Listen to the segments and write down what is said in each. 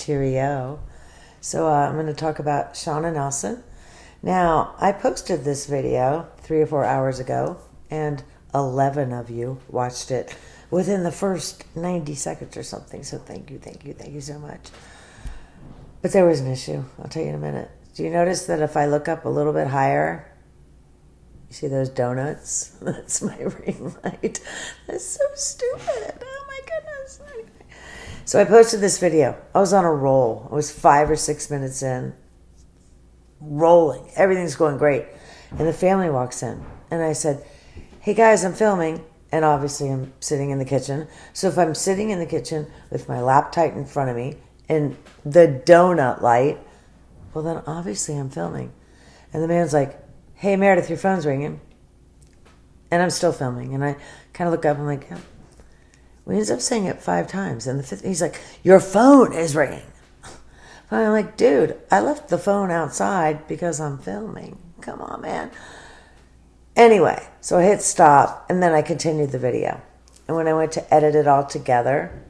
Cheerio. So I'm going to talk about Shawna Nelson. Now, I posted this video 3 or 4 hours ago, and 11 of you watched it within the first 90 seconds or something. So thank you so much. But there was an issue. I'll tell you in a minute. Do you notice that if I look up a little bit higher, you see those donuts? That's my ring light. That's so stupid. Oh my goodness. Anyway. So I posted this video. I was on a roll. I was 5 or 6 minutes in. Rolling. Everything's going great. And the family walks in. And I said, hey guys, I'm filming. And obviously I'm sitting in the kitchen. So if I'm sitting in the kitchen with my lap tight in front of me and the donut light, well then obviously I'm filming. And the man's like, hey Meredith, your phone's ringing. And I'm still filming. And I kind of look up and I'm like, yeah. We ends up saying it 5 times. And the fifth, he's like, your phone is ringing. And I'm like, dude, I left the phone outside because I'm filming. Come on, man. Anyway, so I hit stop, and then I continued the video. And when I went to edit it all together,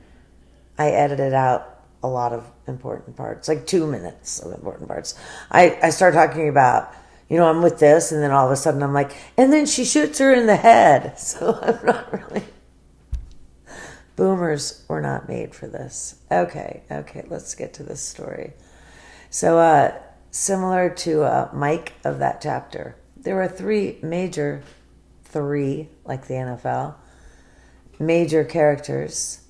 I edited out a lot of important parts, like 2 minutes of important parts. I started talking about, I'm with this, and then all of a sudden I'm like, and then she shoots her in the head. So I'm not really... Boomers were not made for this. Okay, let's get to this story. So, similar to Mike of that chapter, there were 3 major, like the NFL, major characters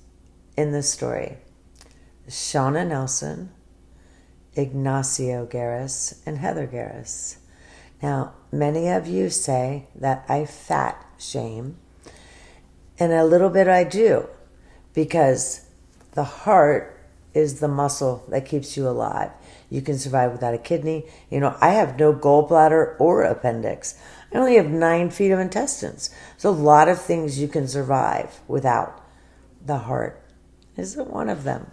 in this story. Shawna Nelson, Heather Garraus, and Heather Garraus. Now, many of you say that I fat shame, and a little bit I do. Because the heart is the muscle that keeps you alive. You can survive without a kidney. I have no gallbladder or appendix. I only have 9 feet of intestines. So a lot of things you can survive without. The heart isn't one of them.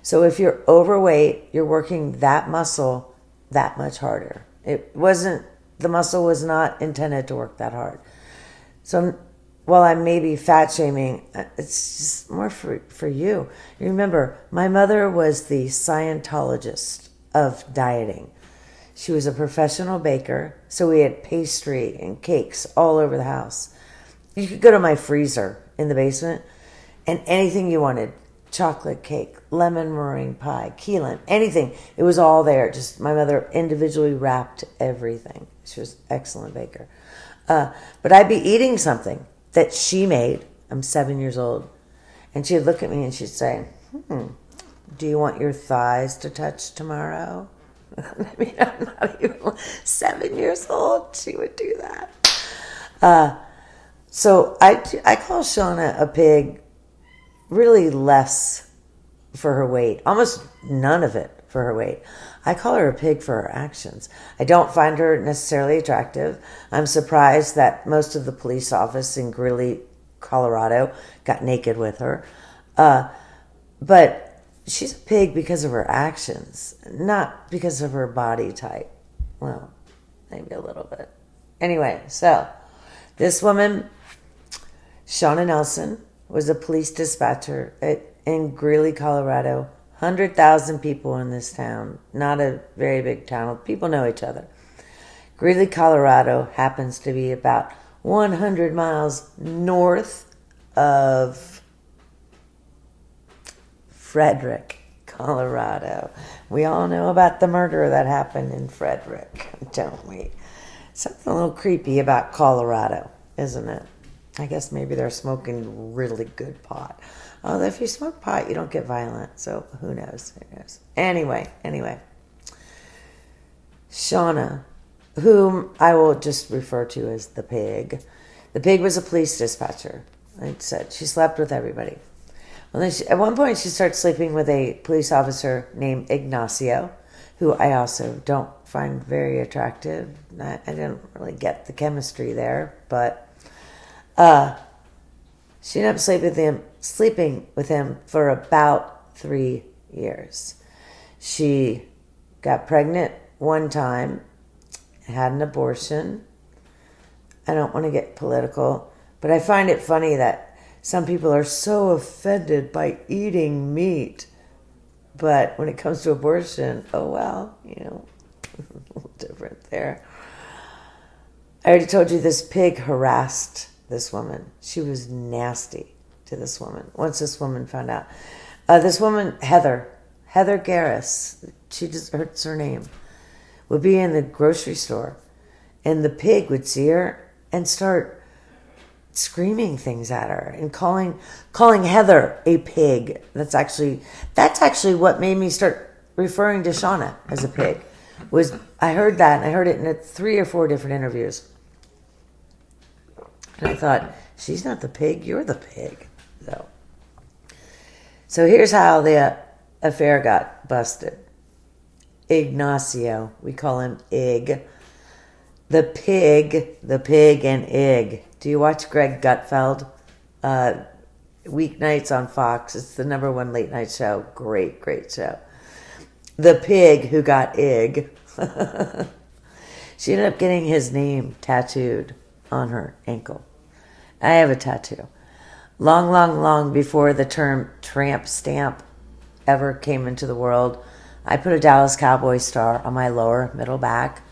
So if you're overweight, you're working that muscle that much harder. The muscle was not intended to work that hard. So while I may be fat shaming, it's just more for you. Remember, my mother was the Scientologist of dieting. She was a professional baker, so we had pastry and cakes all over the house. You could go to my freezer in the basement, and anything you wanted, chocolate cake, lemon meringue pie, key lime, anything, it was all there. Just my mother individually wrapped everything. She was an excellent baker. But I'd be eating something that she made. I'm 7 years old. And she'd look at me and she'd say, do you want your thighs to touch tomorrow? I mean, I'm not even 7 years old. She would do that. So I call Shawna a pig, really less for her weight. Almost none of it for her weight. I call her a pig for her actions. I don't find her necessarily attractive. I'm surprised that most of the police office in Greeley, Colorado, got naked with her. But she's a pig because of her actions, not because of her body type. Well, maybe a little bit. Anyway, so this woman, Shawna Nelson, was a police dispatcher in Greeley, Colorado. 100,000 people in this town. Not a very big town. People know each other. Greeley, Colorado happens to be about 100 miles north of Frederick, Colorado. We all know about the murder that happened in Frederick, don't we? Something a little creepy about Colorado, isn't it? I guess maybe they're smoking really good pot. Although if you smoke pot, you don't get violent. So who knows? Anyway. Shawna, whom I will just refer to as the pig. The pig was a police dispatcher. Like I said, she slept with everybody. Well, then at one point, she starts sleeping with a police officer named Ignacio, who I also don't find very attractive. I didn't really get the chemistry there, but she ended up sleeping with him for about 3 years. She got pregnant one time, had an abortion. I don't want to get political, but I find it funny that some people are so offended by eating meat. But when it comes to abortion, oh well, a little different there. I already told you this pig harassed this woman. She was nasty to this woman. Once this woman found out. This woman, Heather Garraus, that's her name, would be in the grocery store, and the pig would see her and start screaming things at her and calling Heather a pig. That's actually what made me start referring to Shawna as a pig. I heard that, and I heard it in 3 or 4 different interviews. And I thought, she's not the pig, you're the pig. So here's how the affair got busted. Ignacio, we call him Ig. The pig and Ig. Do you watch Greg Gutfeld? Weeknights on Fox. It's the #1 late night show. Great show. The pig who got Ig. She ended up getting his name tattooed on her ankle. I have a tattoo. Long before the term Tramp Stamp ever came into the world, I put a Dallas Cowboy star on my lower middle back.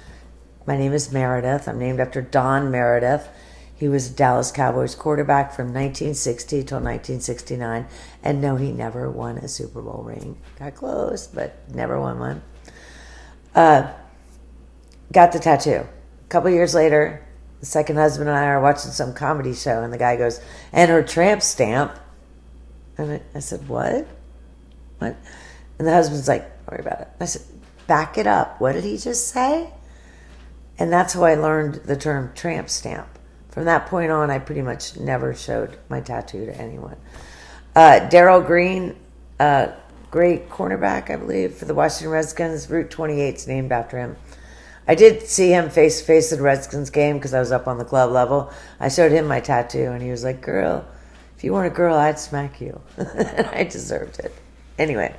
My name is Meredith. I'm named after Don Meredith. He was a Dallas Cowboys quarterback from 1960 till 1969. And no, he never won a Super Bowl ring. Got close, but never won one. Got the tattoo. A couple years later, the second husband and I are watching some comedy show, and the guy goes, "And her tramp stamp." And I said, "What?" And the husband's like, "Don't worry about it." I said, "Back it up. What did he just say?" And that's how I learned the term tramp stamp. From that point on, I pretty much never showed my tattoo to anyone. Darryl Green, great cornerback, I believe, for the Washington Redskins. Route 28 is named after him. I did see him face to face at the Redskins game because I was up on the club level. I showed him my tattoo, and he was like, "Girl, if you weren't a girl, I'd smack you." And I deserved it. Anyway,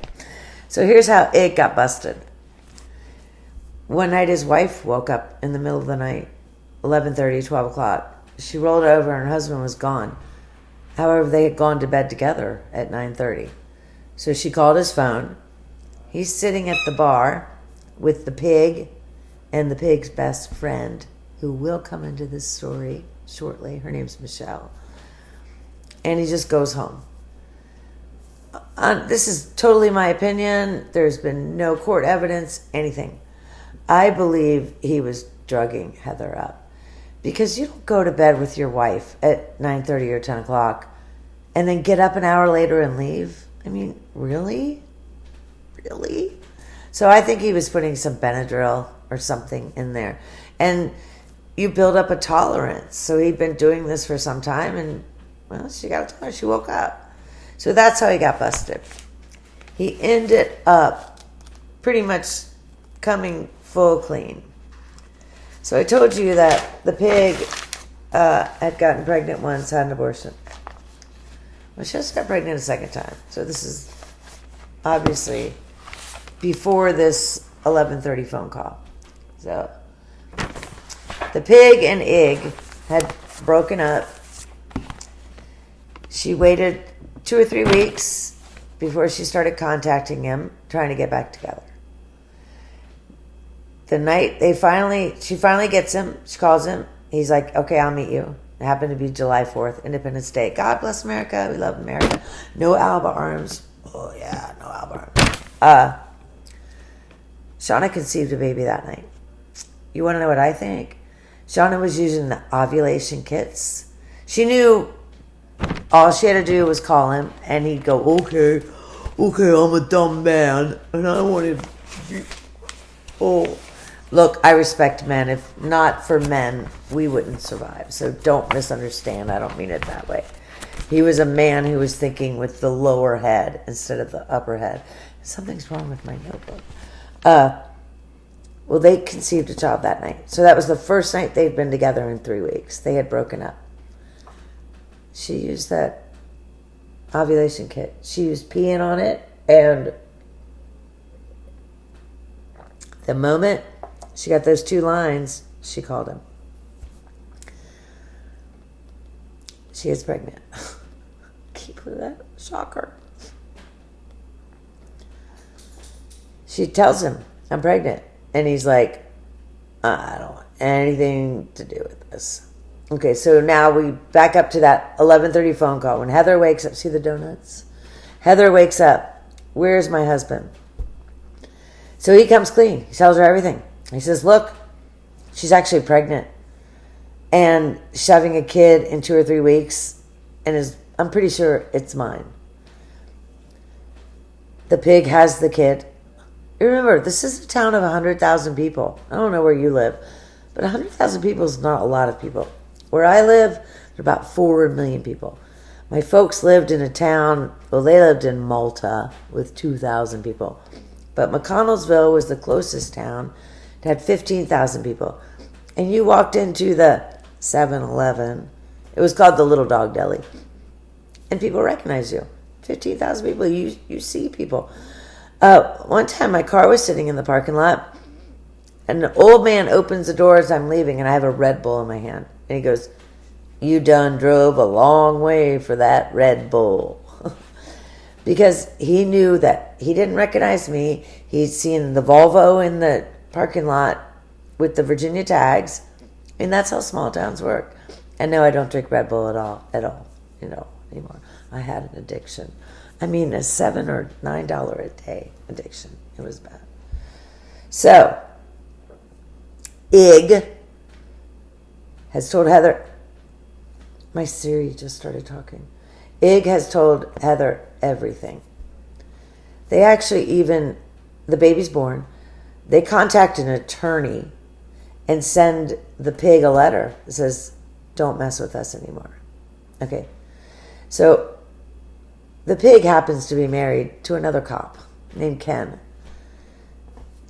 so here's how it got busted. One night, his wife woke up in the middle of the night, 11:30, 12 o'clock. She rolled over, and her husband was gone. However, they had gone to bed together at 9:30. So she called his phone. He's sitting at the bar with the pig and the pig's best friend, who will come into this story shortly. Her name's Michelle. And he just goes home. This is totally my opinion. There's been no court evidence, anything. I believe he was drugging Heather up. Because you don't go to bed with your wife at 9:30 or 10 o'clock and then get up an hour later and leave. I mean, really? Really? So I think he was putting some Benadryl or something in there. And you build up a tolerance. So he'd been doing this for some time, and, well, she got a tolerance. She woke up. So that's how he got busted. He ended up pretty much coming full clean. So I told you that the pig had gotten pregnant once, had an abortion. Well, she just got pregnant a second time. So this is obviously before this 11:30 phone call. So the pig and Ig had broken up. She waited 2 or 3 weeks before she started contacting him, trying to get back together. The night she finally gets him, she calls him. He's like, "Okay, I'll meet you." It happened to be July 4th, Independence Day. God bless America. We love America. No Alba arms. Oh, yeah, no Alba arms. Shawna conceived a baby that night. You want to know what I think? Shawna was using the ovulation kits. She knew all she had to do was call him, and he'd go, okay, I'm a dumb man, and I want to... Oh, look, I respect men. If not for men, we wouldn't survive. So don't misunderstand. I don't mean it that way. He was a man who was thinking with the lower head instead of the upper head. Something's wrong with my notebook. Well, they conceived a child that night. So that was the first night they'd been together in 3 weeks. They had broken up. She used that ovulation kit. She used peeing on it, and the moment she got those 2 lines, she called him. She is pregnant. Can you believe that? Shocker. she tells him, I'm pregnant. And he's like, I don't want anything to do with this. Okay, so now we back up to that 11:30 phone call. When Heather wakes up, see the donuts? Heather wakes up. Where's my husband? So he comes clean. He tells her everything. He says, look, she's actually pregnant. And she's having a kid in 2 or 3 weeks. And I'm pretty sure it's mine. The pig has the kid. Remember, this is a town of 100,000 people. I don't know where you live, but 100,000 people is not a lot of people. Where I live, there are about 4 million people. My folks lived in a town, well, they lived in Malta with 2,000 people. But McConnellsville was the closest town. It had 15,000 people. And you walked into the 7-Eleven. It was called the Little Dog Deli. And people recognize you. 15,000 people, you see people. One time my car was sitting in the parking lot, and an old man opens the door as I'm leaving, and I have a Red Bull in my hand. And he goes, you done drove a long way for that Red Bull. Because he knew that he didn't recognize me. He'd seen the Volvo in the parking lot with the Virginia tags, and that's how small towns work. And no, I don't drink Red Bull at all, anymore. I had an addiction. I mean, a $7 or $9 a day addiction. It was bad. So, Ig has told Heather, my Siri just started talking. Ig has told Heather everything. They actually the baby's born, they contact an attorney and send the pig a letter that says, don't mess with us anymore. Okay. So, the pig happens to be married to another cop named Ken.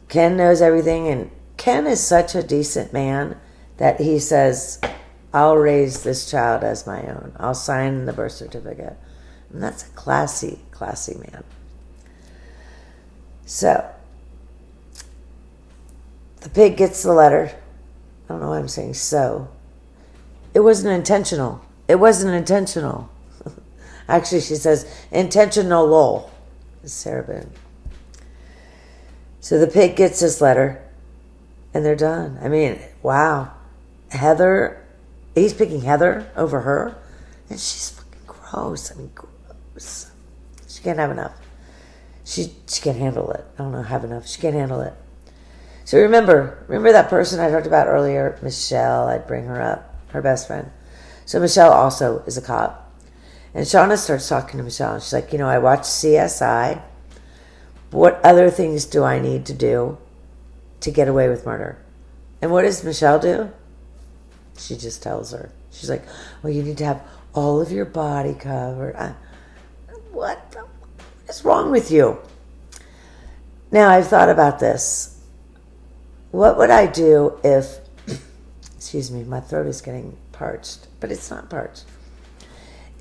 Ken knows everything, and Ken is such a decent man that he says, I'll raise this child as my own. I'll sign the birth certificate. And that's a classy, classy man. So, the pig gets the letter. I don't know why I'm saying so. It wasn't intentional. It wasn't intentional. Actually, she says, intentional lol. Sarah Boone. So the pig gets this letter, and they're done. I mean, wow. Heather, he's picking Heather over her, and she's fucking gross. I mean, gross. She can't have enough. She can't handle it. I don't know, have enough. She can't handle it. So remember that person I talked about earlier, Michelle, I'd bring her up, her best friend. So Michelle also is a cop. And Shawna starts talking to Michelle. And she's like, I watched CSI. What other things do I need to do to get away with murder? And what does Michelle do? She just tells her. She's like, well, you need to have all of your body covered. What is wrong with you? Now, I've thought about this. What would I do if, excuse me, my throat is getting parched, but it's not parched.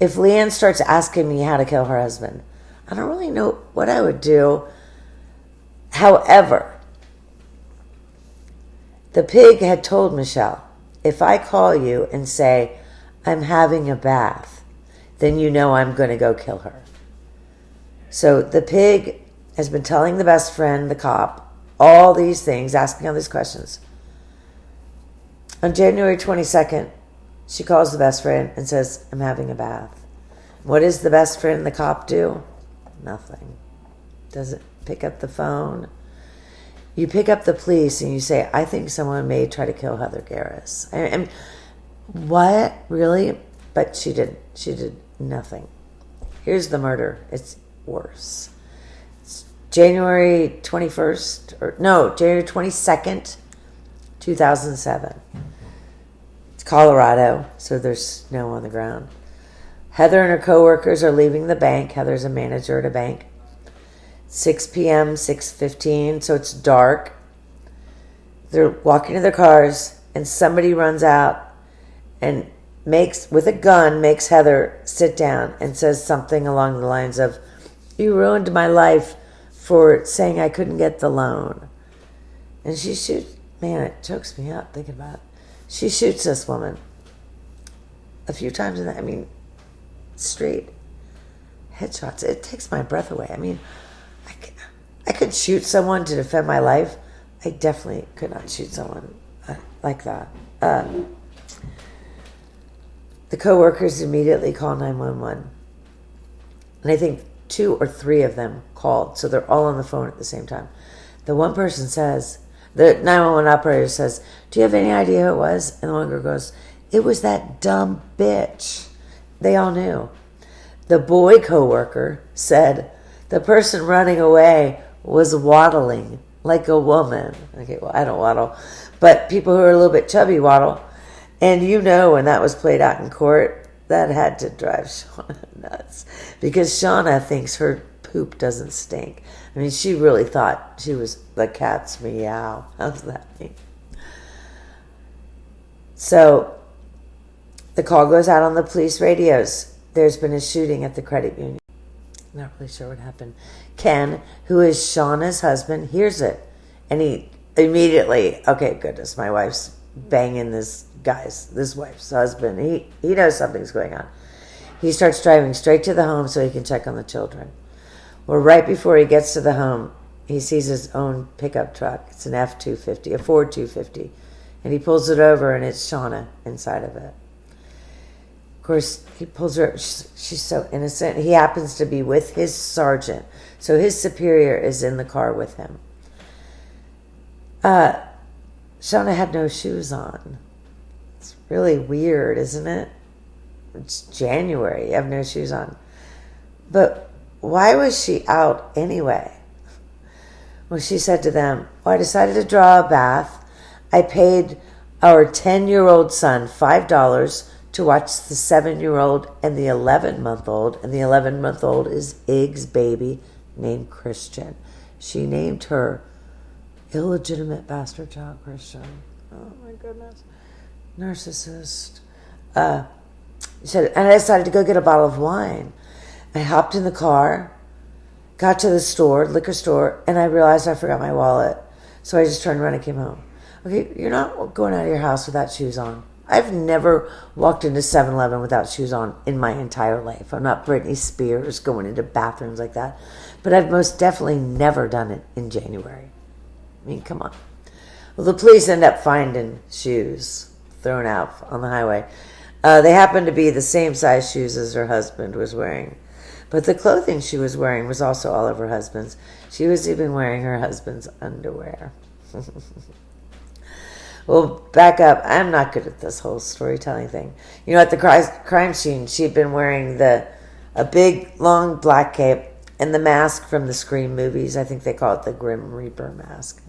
If Leanne starts asking me how to kill her husband, I don't really know what I would do. However, the pig had told Michelle, if I call you and say, I'm having a bath, then you know I'm going to go kill her. So the pig has been telling the best friend, the cop, all these things, asking all these questions. On January 22nd, she calls the best friend and says, I'm having a bath. What does the best friend and the cop do? Nothing. Doesn't pick up the phone. You pick up the police and you say, I think someone may try to kill Heather Garraus. And what? Really? But she did nothing. Here's the murder. It's worse. It's January 22nd, 2007. Colorado, so there's snow on the ground. Heather and her coworkers are leaving the bank. Heather's a manager at a bank. 6 p.m., 6:15, so it's dark. They're walking to their cars, and somebody runs out and makes Heather sit down and says something along the lines of, you ruined my life for saying I couldn't get the loan. And she shoots, man, it chokes me up thinking about it. She shoots this woman a few times, straight headshots. It takes my breath away. I could shoot someone to defend my life. I definitely could not shoot someone like that. The co-workers immediately call 911. And I think 2 or 3 of them called, so they're all on the phone at the same time. The one person says, the 911 operator says, "Do you have any idea who it was?" And the one girl goes, "It was that dumb bitch." They all knew. The boy co-worker said, "The person running away was waddling like a woman." Okay, well, I don't waddle, but people who are a little bit chubby waddle. And when that was played out in court, that had to drive Shawna nuts, because Shawna thinks her poop doesn't stink. I mean, she really thought she was the cat's meow. How's that mean? So the call goes out on the police radios. There's been a shooting at the credit union. Not really sure what happened. Ken, who is Shawna's husband, hears it. And he immediately, okay, goodness, my wife's banging this wife's husband. He knows something's going on. He starts driving straight to the home so he can check on the children. Well, right before he gets to the home, he sees his own pickup truck. It's an F-250, a Ford 250. And he pulls it over, and it's Shawna inside of it. Of course, he pulls her up. She's so innocent. He happens to be with his sergeant. So his superior is in the car with him. Shawna had no shoes on. It's really weird, isn't it? It's January. You have no shoes on. But why was she out anyway? Well, she said to them, "I decided to draw a bath. I paid our 10-year-old son $5 to watch the 7-year-old and the 11-month-old. And the 11-month-old is Ig's baby named Christian." She named her illegitimate bastard child Christian. Oh, my goodness. Narcissist. She said, "And I decided to go get a bottle of wine. I hopped in the car, got to the store, liquor store, and I realized I forgot my wallet. So I just turned around and came home." Okay, you're not going out of your house without shoes on. I've never walked into 7-Eleven without shoes on in my entire life. I'm not Britney Spears going into bathrooms like that. But I've most definitely never done it in January. I mean, come on. Well, the police end up finding shoes thrown out on the highway. They happened to be the same size shoes as her husband was wearing. But the clothing she was wearing was also all of her husband's. She was even wearing her husband's underwear. Well, back up. I'm not good at this whole storytelling thing. At the crime scene, she'd been wearing a big, long black cape and the mask from the Scream movies. I think they call it the Grim Reaper mask.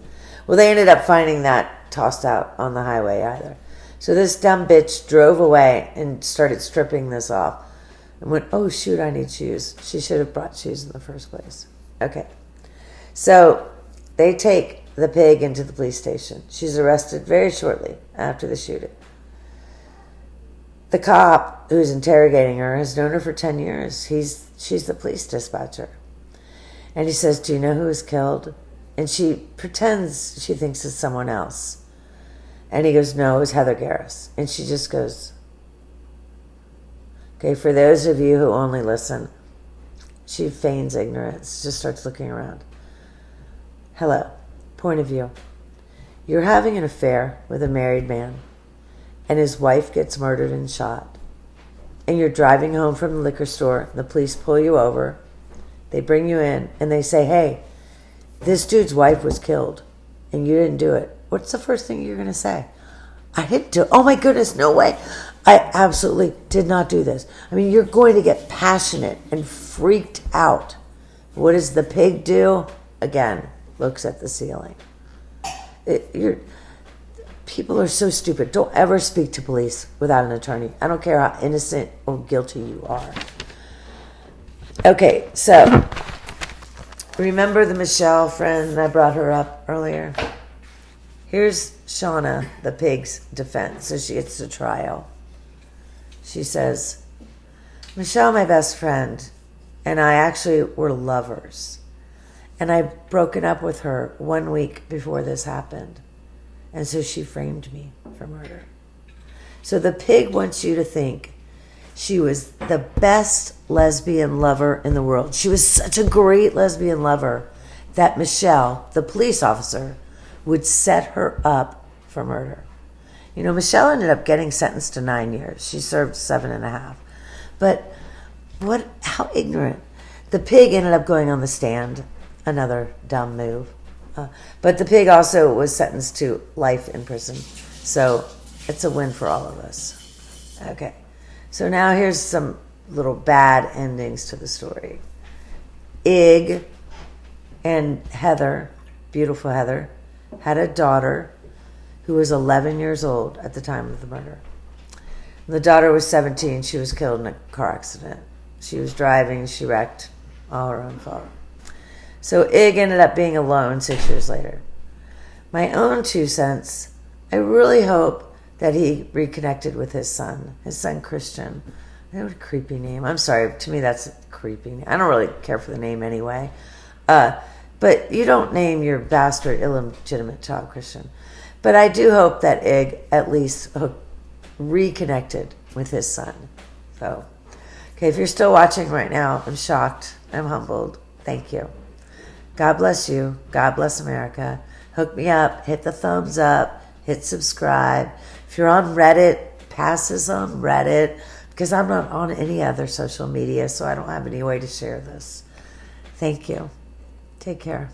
Well, they ended up finding that tossed out on the highway either. So this dumb bitch drove away and started stripping this off and went, "Oh, shoot, I need shoes." She should have brought shoes in the first place. Okay. So they take the pig into the police station. She's arrested very shortly after the shooting. The cop who's interrogating her has known her for 10 years. She's the police dispatcher. And he says, "Do you know who was killed?" And she pretends she thinks it's someone else. And he goes, "No, it was Heather Garraus." And she just goes, okay, for those of you who only listen, she feigns ignorance, just starts looking around. "Hello, point of view. You're having an affair with a married man, and his wife gets murdered and shot. And you're driving home from the liquor store, and the police pull you over. They bring you in, and they say, 'Hey, this dude's wife was killed, and you didn't do it.' What's the first thing you're going to say?" "I didn't do it. Oh, my goodness, no way. I absolutely did not do this." I mean, you're going to get passionate and freaked out. What does the pig do? Again, looks at the ceiling. People are so stupid. Don't ever speak to police without an attorney. I don't care how innocent or guilty you are. Okay, so remember the Michelle friend? I brought her up earlier. Here's Shawna, the pig's defense. So she gets to trial. She says, "Michelle, my best friend, and I actually were lovers. And I'd broken up with her 1 week before this happened. And so she framed me for murder." So the pig wants you to think she was the best lesbian lover in the world. She was such a great lesbian lover that Michelle, the police officer, would set her up for murder. You know, Michelle ended up getting sentenced to 9 years. She served 7.5. But how ignorant. The pig ended up going on the stand. Another dumb move. But the pig also was sentenced to life in prison. So it's a win for all of us. Okay. So now here's some little bad endings to the story. Ig and Heather, beautiful Heather, had a daughter who was 11 years old at the time of the murder. The daughter was 17. She was killed in a car accident. She was driving. She wrecked. All her own fault. So Ig ended up being alone 6 years later. My own 2 cents, I really hope that he reconnected with his son Christian. What a creepy name. I'm sorry, to me that's a creepy name. I don't really care for the name anyway. But you don't name your bastard illegitimate child Christian. But I do hope that Ig at least reconnected with his son. So, okay, if you're still watching right now, I'm shocked. I'm humbled. Thank you. God bless you. God bless America. Hook me up. Hit the thumbs up. Hit subscribe. If you're on Reddit, pass this on Reddit, because I'm not on any other social media, so I don't have any way to share this. Thank you. Take care.